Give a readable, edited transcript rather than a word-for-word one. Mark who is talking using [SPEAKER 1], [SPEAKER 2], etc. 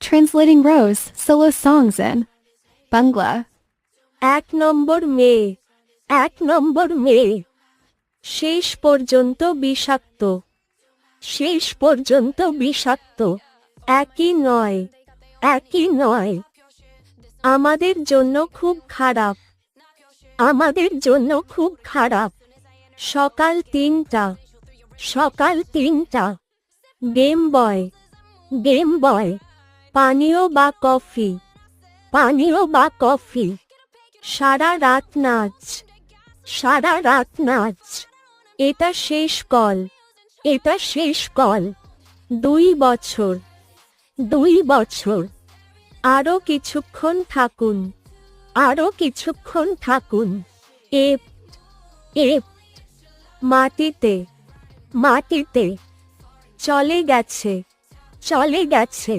[SPEAKER 1] translating Rose solo songs in Bangla.
[SPEAKER 2] 1 নম্বর মেয়ে, 1 নম্বর মেয়ে। শেষ পর্যন্ত বিষাক্ত, শেষ পর্যন্ত বিষাক্ত। একই নয়, একই নয়। আমাদের জন্য খুব খারাপ, আমাদের জন্য খুব খারাপ। সকাল 3টা, সকাল 3টা। গেম বয়, গেম বয়। পানীয় বা কফি, পানীয় বা কফি। সারা রাত নাচ, সারা রাত নাচ। এটা শেষ কল, এটা শেষ কল। 2 বছর, 2 বছর। আরো কিছুক্ষণ থাকুন, আরো কিছুক্ষণ থাকুন। App, app. মাটিতে, মাটিতে। চলে গেছে, চলে গেছে।